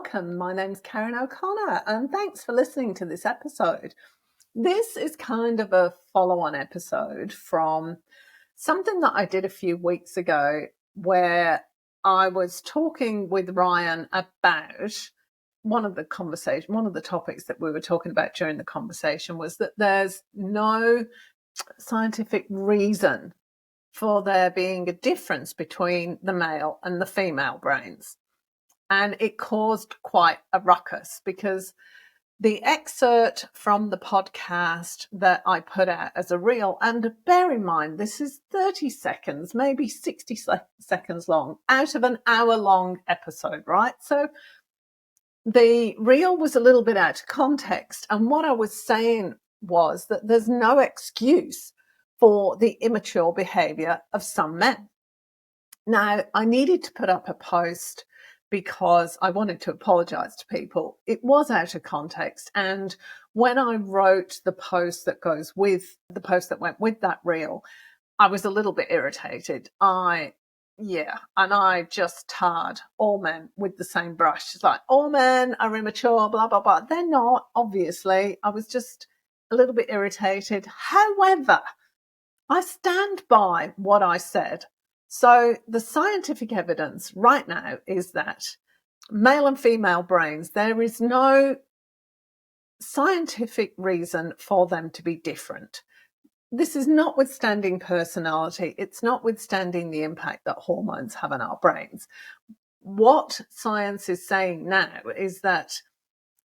welcome. My name's Karen O'Connor, and thanks for listening to this episode. This is kind of a follow-on episode from something that I did a few weeks ago where I was talking with Ryan about one of the topics that we were talking about during the conversation was that there's no scientific reason for there being a difference between the male and the female brains. And it caused quite a ruckus because the excerpt from the podcast that I put out as a reel, and bear in mind, this is 30 seconds, maybe 60 seconds long, out of an hour-long episode, right? So the reel was a little bit out of context. And what I was saying was that there's no excuse for the immature behavior of some men. Now, I needed to put up a post because I wanted to apologize to people. It was out of context. And when I wrote the post that goes with the post that went with that reel, I was a little bit irritated. And I just tarred all men with the same brush. It's like, all men are immature, blah, blah, blah. They're not, obviously. I was just a little bit irritated. However, I stand by what I said. So the scientific evidence right now is that male and female brains, there is no scientific reason for them to be different. This is notwithstanding personality. It's notwithstanding the impact that hormones have on our brains. What science is saying now is that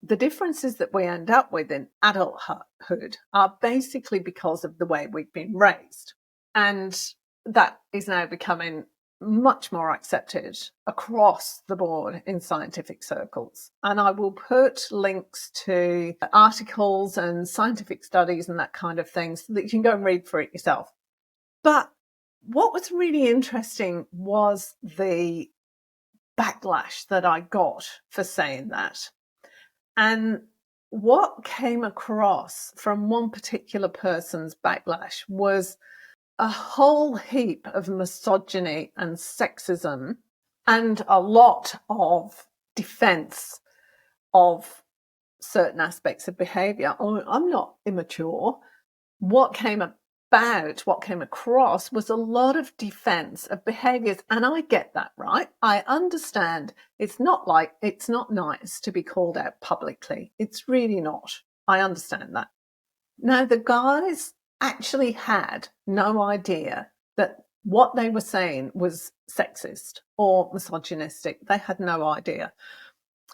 the differences that we end up with in adulthood are basically because of the way we've been raised. And that is now becoming much more accepted across the board in scientific circles. And I will put links to articles and scientific studies and that kind of thing so that you can go and read for it yourself. But what was really interesting was the backlash that I got for saying that. And what came across from one particular person's backlash was a whole heap of misogyny and sexism and a lot of defense of certain aspects of behavior. Oh, I'm not immature. What came across was a lot of defense of behaviors. And I get that, right? I understand it's not nice to be called out publicly. It's really not. I understand that. Now, the guys actually had no idea that what they were saying was sexist or misogynistic. They had no idea.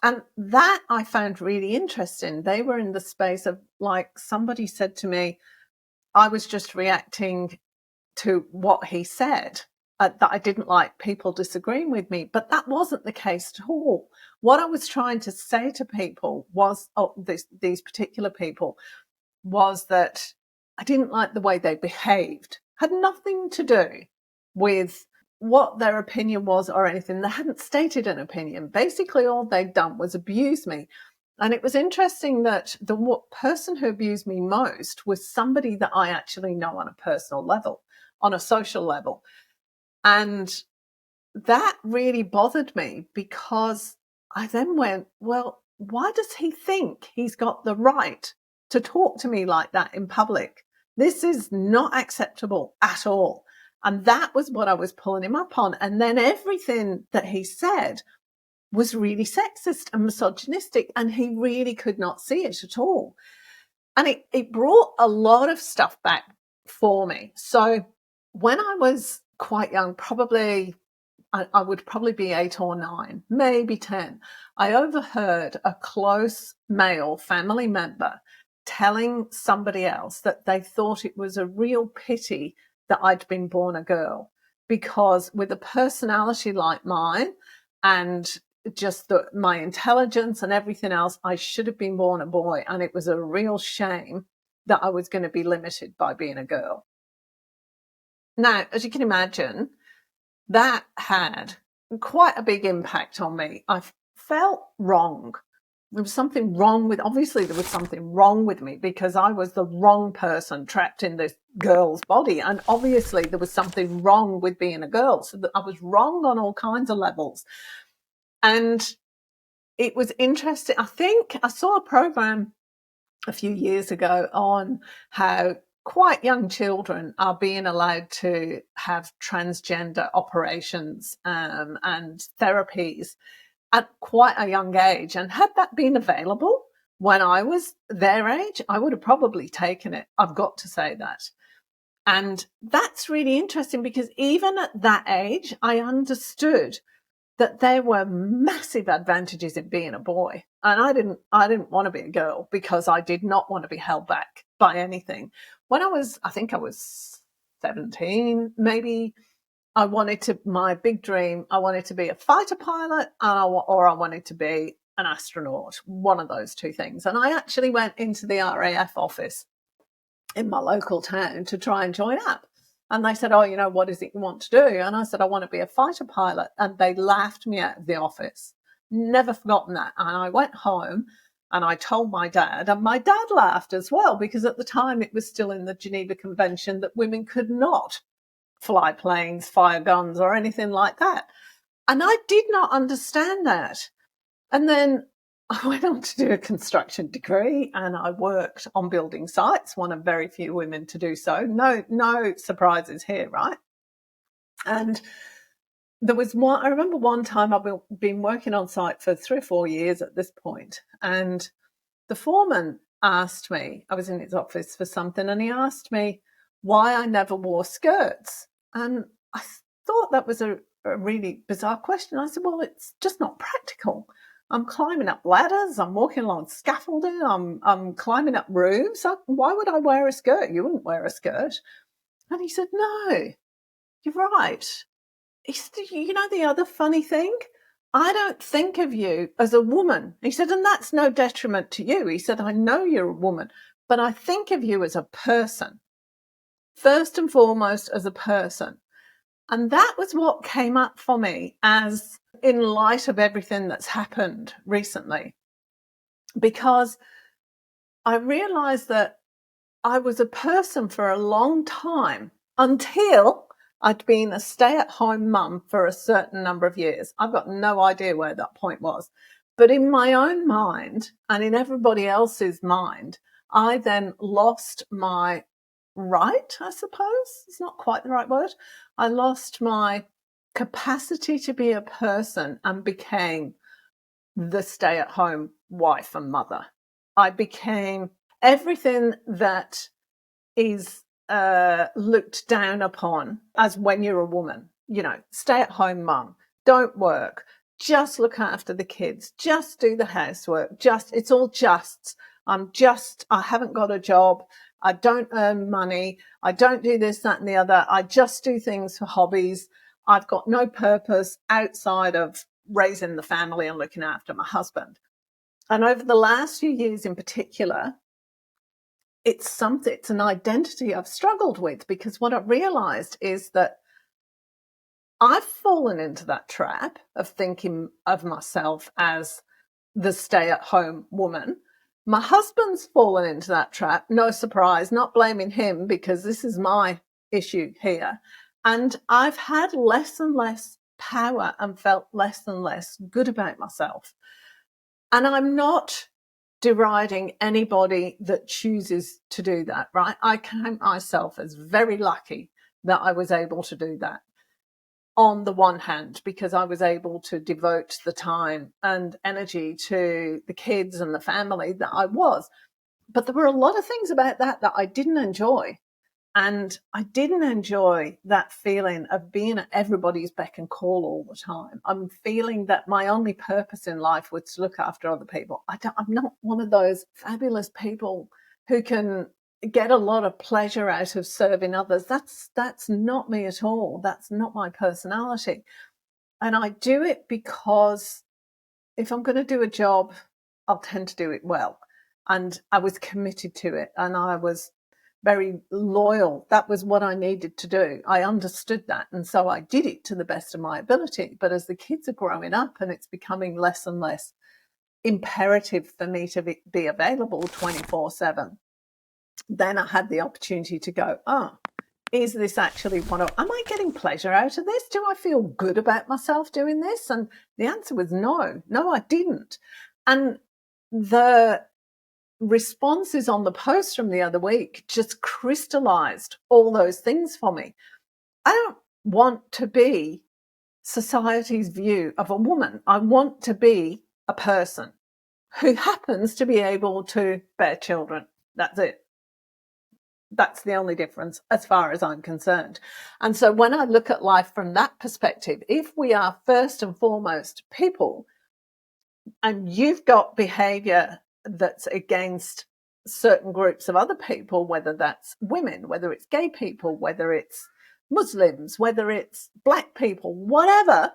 And that I found really interesting. They were in the space of, like, somebody said to me, I was just reacting to what he said, that I didn't like people disagreeing with me. But that wasn't the case at all. What I was trying to say to people was, these particular people, was that I didn't like the way they behaved. Had nothing to do with what their opinion was or anything. They hadn't stated an opinion. Basically, all they'd done was abuse me. And it was interesting that the person who abused me most was somebody that I actually know on a personal level, on a social level. And that really bothered me because I then went, well, why does he think he's got the right to talk to me like that in public? This is not acceptable at all. And that was what I was pulling him up on. And then everything that he said was really sexist and misogynistic, and he really could not see it at all. And it brought a lot of stuff back for me. So when I was quite young, I would probably be 8 or 9, maybe 10, I overheard a close male family member telling somebody else that they thought it was a real pity that I'd been born a girl, because with a personality like mine and just my intelligence and everything else, I should have been born a boy. And it was a real shame that I was going to be limited by being a girl. Now, as you can imagine, that had quite a big impact on me. I felt wrong. There was something wrong with me because I was the wrong person trapped in this girl's body. And obviously there was something wrong with being a girl. So that I was wrong on all kinds of levels. And it was interesting. I think I saw a program a few years ago on how quite young children are being allowed to have transgender operations and therapies at quite a young age. And had that been available when I was their age, I would have probably taken it. I've got to say that. And that's really interesting because even at that age, I understood that there were massive advantages in being a boy. And I didn't want to be a girl because I did not want to be held back by anything. When I think I was 17, maybe my big dream, I wanted to be a fighter pilot or I wanted to be an astronaut, one of those two things. And I actually went into the RAF office in my local town to try and join up. And they said, oh, what is it you want to do? And I said, I want to be a fighter pilot. And they laughed me out of the office. Never forgotten that. And I went home and I told my dad, and my dad laughed as well, because at the time it was still in the Geneva Convention that women could not fly planes, fire guns, or anything like that. And I did not understand that. And then I went on to do a construction degree and I worked on building sites, one of very few women to do so. No surprises here, right? And I remember one time I've been working on site for 3 or 4 years at this point, and the foreman asked me, I was in his office for something, and he asked me why I never wore skirts. And I thought that was a really bizarre question. I said, well, it's just not practical. I'm climbing up ladders. I'm walking along scaffolding. I'm climbing up roofs. Why would I wear a skirt? You wouldn't wear a skirt. And he said, no, you're right. He said, the other funny thing? I don't think of you as a woman. He said, and that's no detriment to you. He said, I know you're a woman, but I think of you as a person. First and foremost, as a person. And that was what came up for me as in light of everything that's happened recently, because I realized that I was a person for a long time until I'd been a stay-at-home mum for a certain number of years. I've got no idea where that point was. But in my own mind and in everybody else's mind, I then lost my right, I suppose. It's not quite the right word. I lost my capacity to be a person and became the stay-at-home wife and mother. I became everything that is looked down upon as when you're a woman. Stay-at-home mum, don't work, just look after the kids, just do the housework, it's all just. I haven't got a job, I don't earn money, I don't do this, that, and the other. I just do things for hobbies. I've got no purpose outside of raising the family and looking after my husband. And over the last few years in particular, it's an identity I've struggled with, because what I've realized is that I've fallen into that trap of thinking of myself as the stay-at-home woman. My husband's fallen into that trap. No surprise, not blaming him, because this is my issue here. And I've had less and less power and felt less and less good about myself. And I'm not deriding anybody that chooses to do that, right? I count myself as very lucky that I was able to do that. On the one hand, because I was able to devote the time and energy to the kids and the family that I was. But there were a lot of things about that I didn't enjoy. And I didn't enjoy that feeling of being at everybody's beck and call all the time. I'm feeling that my only purpose in life was to look after other people. I'm not one of those fabulous people who can get a lot of pleasure out of serving others. That's not me at all. That's not my personality. And I do it because if I'm going to do a job, I'll tend to do it well. And I was committed to it, and I was very loyal. That was what I needed to do. I understood that. And so I did it to the best of my ability. But as the kids are growing up and it's becoming less and less imperative for me to be available 24/7, then I had the opportunity to go, is this actually am I getting pleasure out of this? Do I feel good about myself doing this? And the answer was no. No, I didn't. And the responses on the post from the other week just crystallized all those things for me. I don't want to be society's view of a woman. I want to be a person who happens to be able to bear children. That's it. That's the only difference as far as I'm concerned. And so when I look at life from that perspective, if we are first and foremost people, and you've got behavior that's against certain groups of other people, whether that's women, whether it's gay people, whether it's Muslims, whether it's black people, whatever,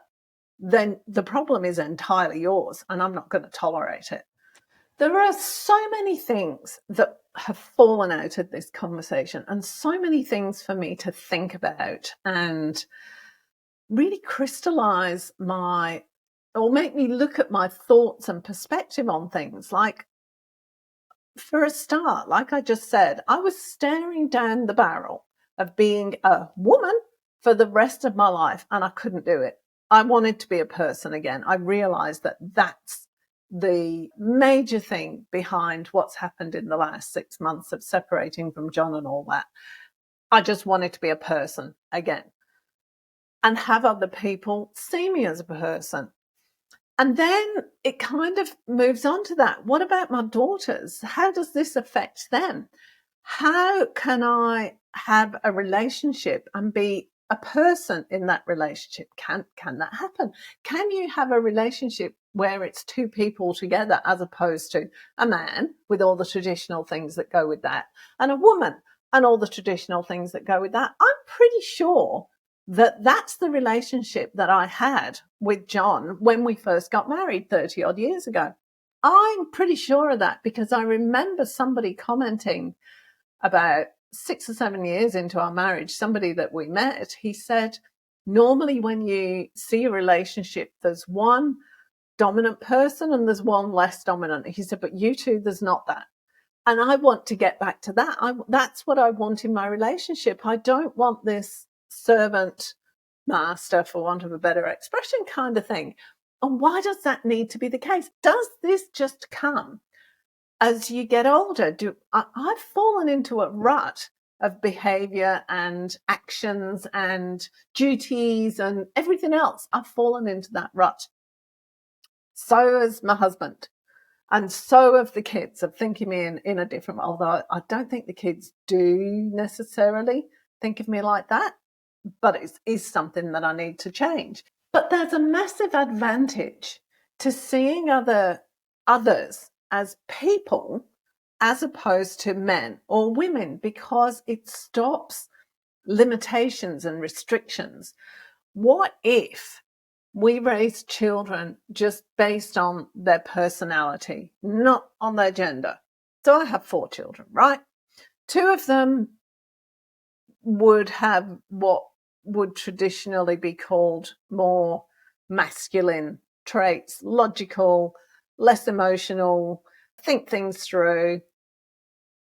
then the problem is entirely yours, and I'm not going to tolerate it. There are so many things that have fallen out of this conversation, and so many things for me to think about and really crystallize or make me look at my thoughts and perspective on things. Like, for a start, like I just said, I was staring down the barrel of being a woman for the rest of my life, and I couldn't do it. I wanted to be a person again. I realized that that's the major thing behind what's happened in the last 6 months of separating from John and all that. I just wanted to be a person again and have other people see me as a person. And then it kind of moves on to that. What about my daughters? How does this affect them? How can I have a relationship and be a person in that relationship? Can that happen? Can you have a relationship where it's two people together as opposed to a man with all the traditional things that go with that and a woman and all the traditional things that go with that? I'm pretty sure that that's the relationship that I had with John when we first got married 30 odd years ago. I'm pretty sure of that because I remember somebody commenting about 6 or 7 years into our marriage, somebody that we met, he said, normally when you see a relationship, there's one dominant person and there's one less dominant. He said, but you two, there's not that. And I want to get back to that. That's what I want in my relationship. I don't want this servant master, for want of a better expression, kind of thing. And why does that need to be the case? Does this just come as you get older? I've fallen into a rut of behavior and actions and duties and everything else. I've fallen into that rut. So has my husband. And so have the kids of thinking me in a different, although I don't think the kids do necessarily think of me like that, but it is something that I need to change. But there's a massive advantage to seeing others as people as opposed to men or women, because it stops limitations and restrictions. What if we raise children just based on their personality, not on their gender? So I have 4 children, right? 2 of them would have what would traditionally be called more masculine traits, logical, less emotional, think things through.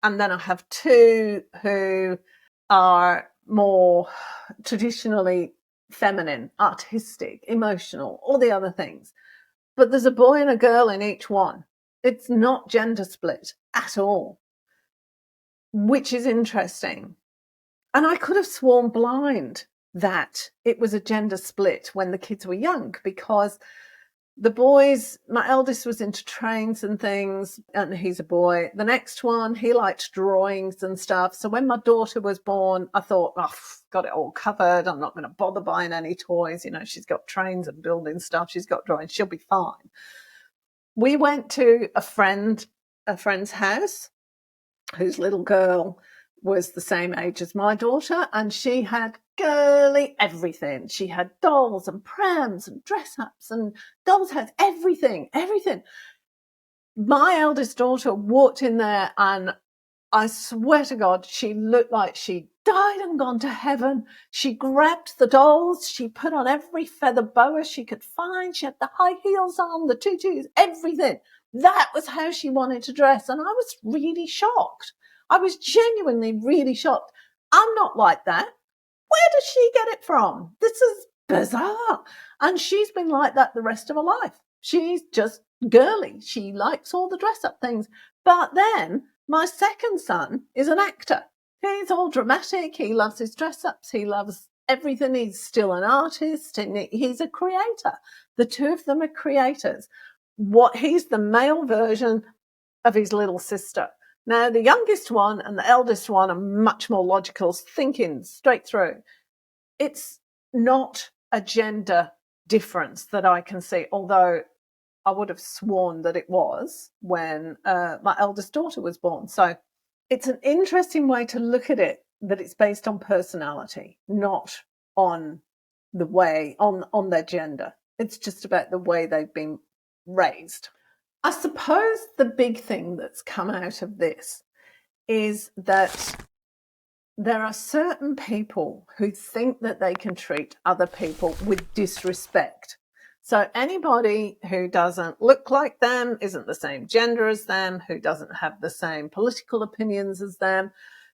And then I have 2 who are more traditionally feminine, artistic, emotional, all the other things. But there's a boy and a girl in each one. It's not gender split at all, which is interesting. And I could have sworn blind that it was a gender split when the kids were young, because the boys, my eldest was into trains and things, and he's a boy. The next one, he liked drawings and stuff. So when my daughter was born, I thought, oh, got it all covered. I'm not going to bother buying any toys. You know, she's got trains and building stuff. She's got drawings. She'll be fine. We went to a friend's house whose little girl was the same age as my daughter, and she had girly everything. She had dolls and prams and dress-ups and dolls' heads, everything. My eldest daughter walked in there, and I swear to God, she looked like she died and gone to heaven. She grabbed the dolls. She put on every feather boa she could find. She had the high heels on, the tutus, everything. That was how she wanted to dress. And I was really shocked. I was genuinely really shocked. I'm not like that. Where does she get it from? This is bizarre. And she's been like that the rest of her life. She's just girly. She likes all the dress up things. But then my second son is an actor. He's all dramatic. He loves his dress ups. He loves everything. He's still an artist and he's a creator. The two of them are creators. He's the male version of his little sister. Now, the youngest one and the eldest one are much more logical, thinking straight through. It's not a gender difference that I can see, although I would have sworn that it was when my eldest daughter was born. So it's an interesting way to look at it, that it's based on personality, not on the way, on their gender. It's just about the way they've been raised. I suppose the big thing that's come out of this is that there are certain people who think that they can treat other people with disrespect. So anybody who doesn't look like them, isn't the same gender as them, who doesn't have the same political opinions as them,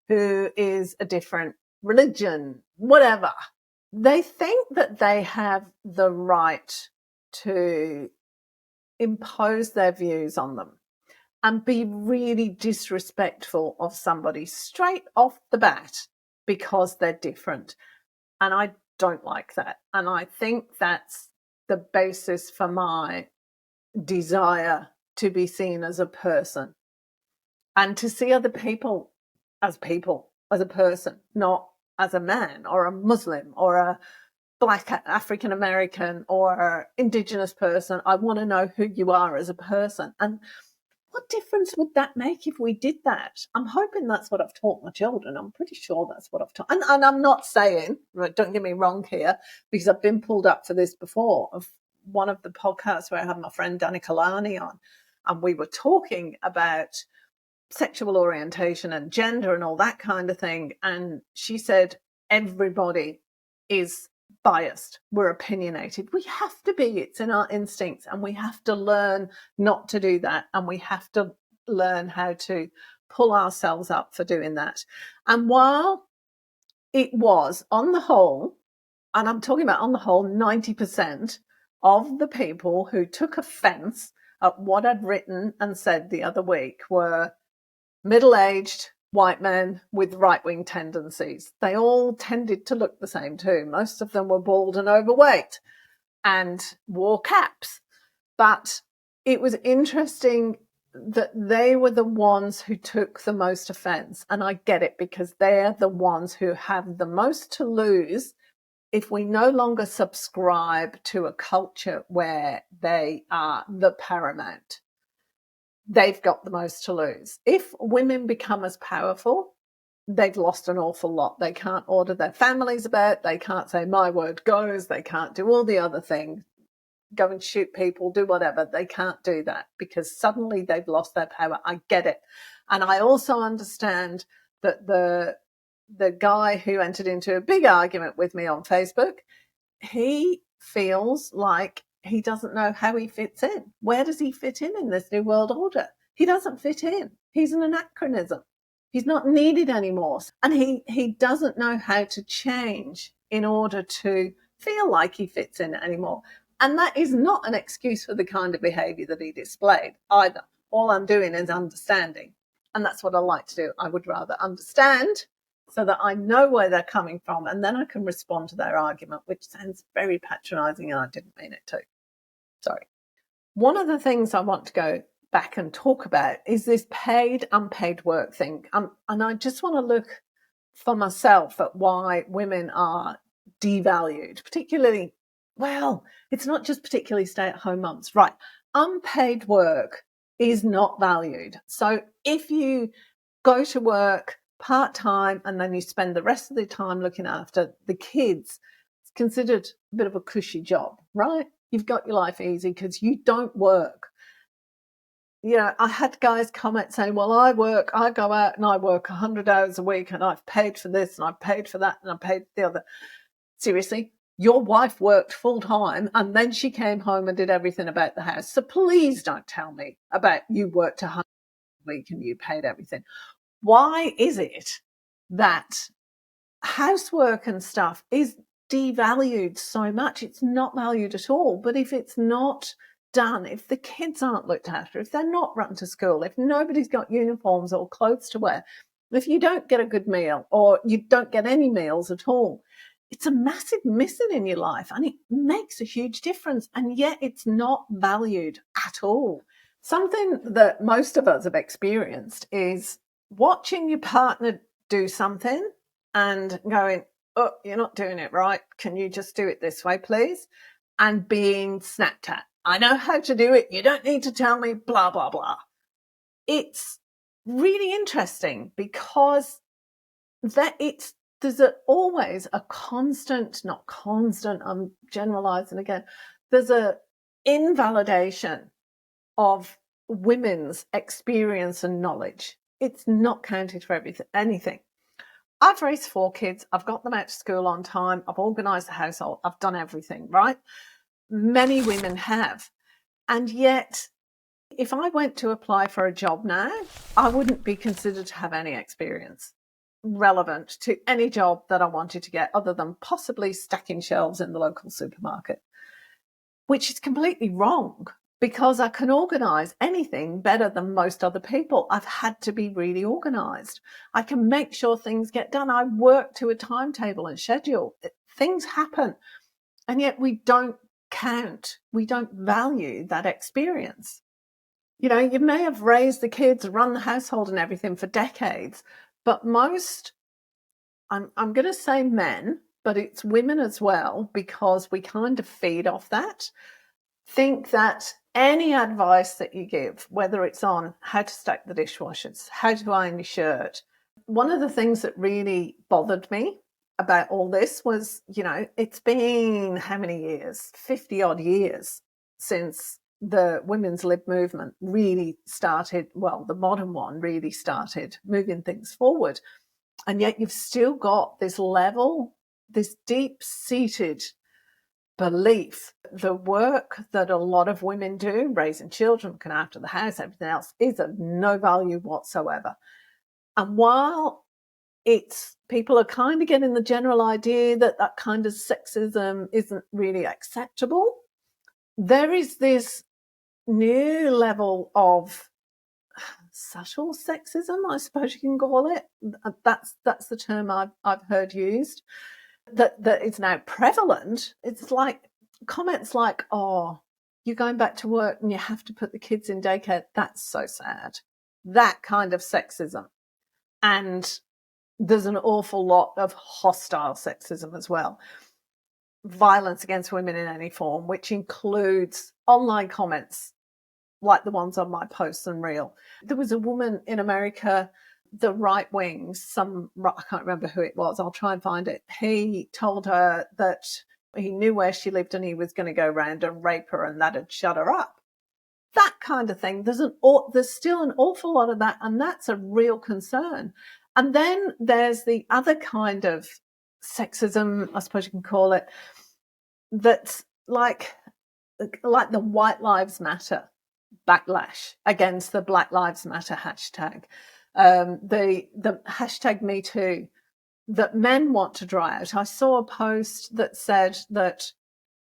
who is a different religion, whatever, they think that they have the right to impose their views on them and be really disrespectful of somebody straight off the bat because they're different. And I don't like that. And I think that's the basis for my desire to be seen as a person and to see other people, as a person, not as a man or a Muslim or a Black African American or Indigenous person. I want to know who you are as a person. And what difference would that make if we did that? I'm hoping that's what I've taught my children. I'm pretty sure that's what I've taught. And I'm not saying, right, don't get me wrong here, because I've been pulled up for this before, of one of the podcasts where I had my friend Dani Kalani on, and we were talking about sexual orientation and gender and all that kind of thing. And she said, everybody is biased. We're opinionated. We have to be. It's in our instincts, and we have to learn not to do that. And we have to learn how to pull ourselves up for doing that. And while it was, on the whole, and I'm talking about on the whole, 90% of the people who took offense at what I'd written and said the other week were middle-aged white men with right-wing tendencies. They all tended to look the same too. Most of them were bald and overweight and wore caps. But it was interesting that they were the ones who took the most offense. And I get it, because they're the ones who have the most to lose if we no longer subscribe to a culture where they are the paramount. They've got the most to lose. If women become as powerful, they've lost an awful lot. They can't order their families about, they can't say my word goes, they can't do all the other things, go and shoot people, do whatever. They can't do that because suddenly they've lost their power. I get it. And I also understand that the guy who entered into a big argument with me on Facebook, he feels like he doesn't know how he fits in. Where does he fit in this new world order? He doesn't fit in. He's an anachronism. He's not needed anymore. And he doesn't know how to change in order to feel like he fits in anymore. And that is not an excuse for the kind of behavior that he displayed either. All I'm doing is understanding. And that's what I like to do. I would rather understand so that I know where they're coming from, and then I can respond to their argument, which sounds very patronizing, and I didn't mean it to. Sorry. One of the things I want to go back and talk about is this paid, unpaid work thing. And I just want to look for myself at why women are devalued, particularly, well, it's not just particularly stay-at-home mums, right? Unpaid work is not valued. So if you go to work part-time and then you spend the rest of the time looking after the kids, it's considered a bit of a cushy job, right? You've got your life easy because you don't work. You know, I had guys comment saying, well, I go out and I work 100 hours a week and I've paid for this and I've paid for that and I've paid for the other. Seriously, your wife worked full time and then she came home and did everything about the house. So please don't tell me about you worked 100 hours a week and you paid everything. Why is it that housework and stuff is devalued so much. It's not valued at all. But if it's not done, if the kids aren't looked after, if they're not run to school, if nobody's got uniforms or clothes to wear, if you don't get a good meal or you don't get any meals at all, it's a massive missing in your life, and it makes a huge difference. And yet it's not valued at all. Something that most of us have experienced is watching your partner do something and going, oh, you're not doing it right. Can you just do it this way, please? And being snapped at. I know how to do it. You don't need to tell me, blah, blah, blah. It's really interesting because there's always a constant, not constant, I'm generalizing again, there's a invalidation of women's experience and knowledge. It's not counted for anything. I've raised 4 kids. I've got them out to school on time. I've organised the household. I've done everything, right? Many women have. And yet, if I went to apply for a job now, I wouldn't be considered to have any experience relevant to any job that I wanted to get other than possibly stacking shelves in the local supermarket, which is completely wrong. Because I can organise anything better than most other people. I've had to be really organised. I can make sure things get done. I work to a timetable and schedule. Things happen. And yet we don't count. We don't value that experience. You know, you may have raised the kids, run the household and everything for decades, but most, I'm going to say men, but it's women as well, because we kind of feed off that. Think that any advice that you give, whether it's on how to stack the dishwashers, how to iron your shirt, one of the things that really bothered me about all this was, you know, it's been how many years? 50 odd years since the women's lib movement really started, well, the modern one really started moving things forward. And yet you've still got this level, this deep-seated belief, the work that a lot of women do, raising children, looking after the house, everything else, is of no value whatsoever. And while people are kind of getting the general idea that that kind of sexism isn't really acceptable, there is this new level of subtle sexism, I suppose you can call it. That's the term I've heard used. That is now prevalent. It's like comments like, oh, you're going back to work and you have to put the kids in daycare. That's so sad. That kind of sexism. And there's an awful lot of hostile sexism as well. Violence against women in any form, which includes online comments like the ones on my posts and reel. There was a woman in America, the right wings, I can't remember who it was, I'll try and find it. He told her that he knew where she lived and he was going to go around and rape her and that'd shut her up. That kind of thing. There's still an awful lot of that, and that's a real concern. And then there's the other kind of sexism, I suppose you can call it, that's like the White Lives Matter backlash against the Black Lives Matter hashtag, the hashtag Me Too, that men want to dry out. I saw a post that said that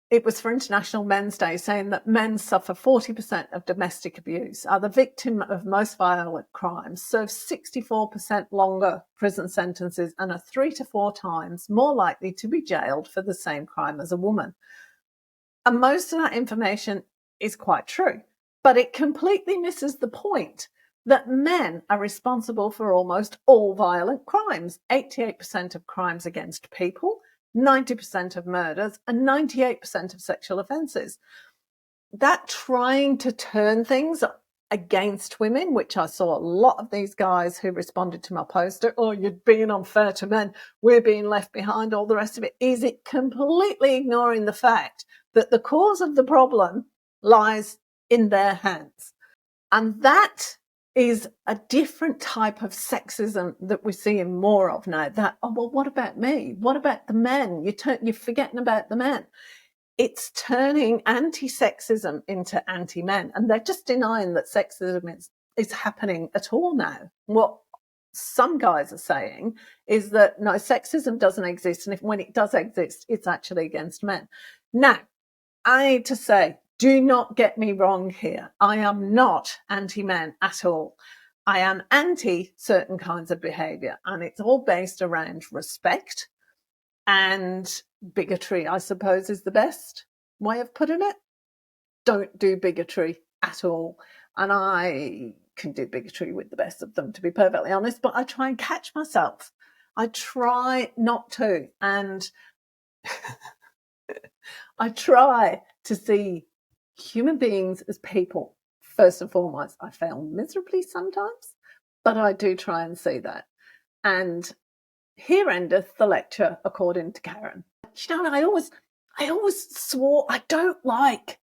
it was for International Men's Day, saying that men suffer 40% of domestic abuse, are the victim of most violent crimes, serve 64% longer prison sentences, and are 3 to 4 times more likely to be jailed for the same crime as a woman. And most of that information is quite true, but it completely misses the point that men are responsible for almost all violent crimes. 88% of crimes against people, 90% of murders, and 98% of sexual offences. That trying to turn things against women, which I saw a lot of these guys who responded to my post, oh, you're being unfair to men, we're being left behind, all the rest of it, is it completely ignoring the fact that the cause of the problem lies in their hands. And that is a different type of sexism that we're seeing more of now. That, oh, well, what about me? What about the men? You're forgetting about the men. It's turning anti-sexism into anti-men, and they're just denying that sexism is happening at all now. What some guys are saying is that no, sexism doesn't exist, and when it does exist, it's actually against men. Now, I need to say, do not get me wrong here. I am not anti-men at all. I am anti certain kinds of behaviour, and it's all based around respect and bigotry, I suppose, is the best way of putting it. Don't do bigotry at all. And I can do bigotry with the best of them, to be perfectly honest, but I try and catch myself. I try not to. And I try to see human beings as people, first and foremost. I fail miserably sometimes, but I do try and see that. And here endeth the lecture, according to Karen. You know, I always swore I don't like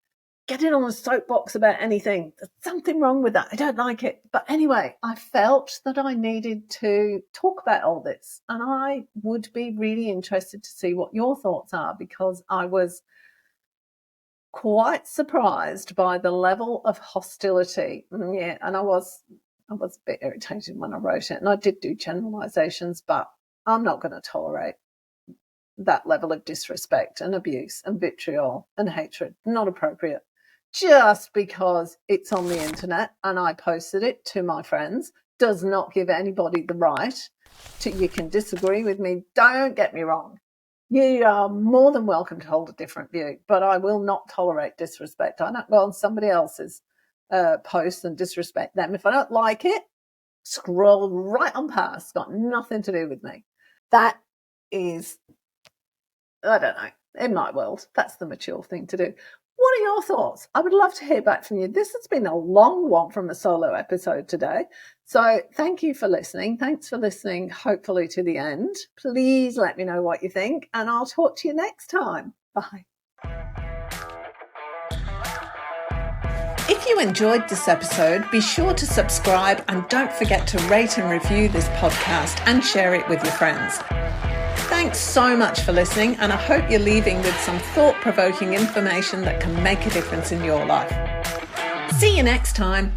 getting on a soapbox about anything. There's something wrong with that. I don't like it. But anyway, I felt that I needed to talk about all this, and I would be really interested to see what your thoughts are, because I was quite surprised by the level of hostility. Yeah, and I was a bit irritated when I wrote it, and I did do generalizations, but I'm not going to tolerate that level of disrespect and abuse and vitriol and hatred. Not appropriate. Just because it's on the internet and I posted it to my friends does not give anybody the right to, you can disagree with me. Don't get me wrong. You are more than welcome to hold a different view, but I will not tolerate disrespect. I don't go on somebody else's posts and disrespect them. If I don't like it, scroll right on past. It's got nothing to do with me. That is, I don't know, in my world, that's the mature thing to do. What are your thoughts? I would love to hear back from you. This has been a long one from a solo episode today. So thank you for listening. Thanks for listening, hopefully to the end. Please let me know what you think, and I'll talk to you next time. Bye. If you enjoyed this episode, be sure to subscribe and don't forget to rate and review this podcast and share it with your friends. Thanks so much for listening, and I hope you're leaving with some thought-provoking information that can make a difference in your life. See you next time.